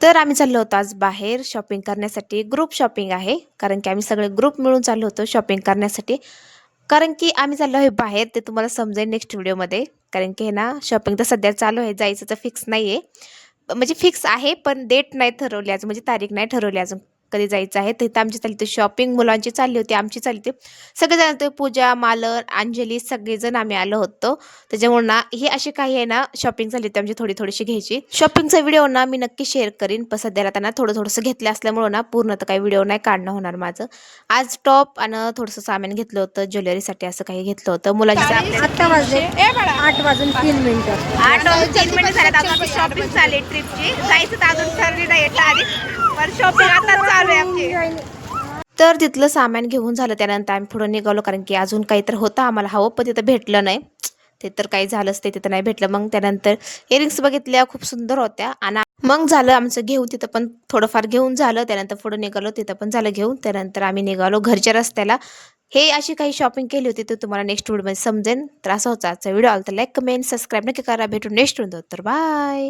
तर आम्ही चाललो होतो आज बाहेर शॉपिंग करण्यासाठी. ग्रुप शॉपिंग आहे. कारण की आम्ही सगळे ग्रुप मिळून चाललो होतो शॉपिंग करण्यासाठी. कारण की आम्ही चाललो आहे बाहेर ते तुम्हाला समजेल नेक्स्ट व्हिडिओमध्ये. कारण की हे ना शॉपिंग तर सध्या चालू आहे. जायचं तर फिक्स नाहीये. म्हणजे फिक्स आहे पण डेट नाही ठरवली अजून म्हणजे तारीख नाही ठरवली अजून कधी जायचं आहे. तर आमची चालली होती शॉपिंग मुलांची चालली होती, आमची चालली होती. सगळेजण होते पूजा, मालन, अंजली सगळेजण आम्ही आलो होतो. त्याच्यामुळे ना ही अशी काही आहे ना शॉपिंग झाली होती आमची थोडी-थोडीशी घ्यायची. शॉपिंगचा व्हिडिओ ना मी नक्की शेअर करीन. पण सध्याला त्यांना थोडं-थोडंसं घेतलं असल्यामुळं ना पूर्ण तर काही व्हिडिओ नाही काढणं होणार माझं. आज टॉप आणि थोडंसं सामान घेतलं होतं ज्वेलरीसाठी असं काही घेतलं होतं. मुलांची आता वाजले 8 वाजून 3 मिनिटं. 8 वाजून 3 मिनिटं झाल्यात अजून आपली शॉपिंग चालली ट्रिपची. जायचं तर अजून ठरली नाही तारीख. पण शॉपिंग आता चालू आहे आमची. तर तिथलं सामान घेऊन झालं त्यानंतर आम्ही पुढे निघालो कारण की अजून काही तर होतं आम्हाला हवं पण तिथं भेटलं नाही. ते तर काही झालंच ते तिथं नाही भेटलं. मग त्यानंतर इयरिंग्स बघितल्या खूप सुंदर होत्या आणि मग झालं आमचं घेऊन तिथं पण थोडंफार घेऊन झालं. त्यानंतर पुढे निघालो तिथं पण झालं घेऊन. त्यानंतर आम्ही निघालो घरच्या रस्त्याला. हे अशी काही शॉपिंग केली होती तर तुम्हाला नेक्स्ट व्हिडिओमध्ये समजेल. तर असा होता आजचा व्हिडिओ. आला तर लाईक, कमेंट, सबस्क्राईब नक्की करा. भेटू नेक्स्ट व्हिडिओ. तर बाय.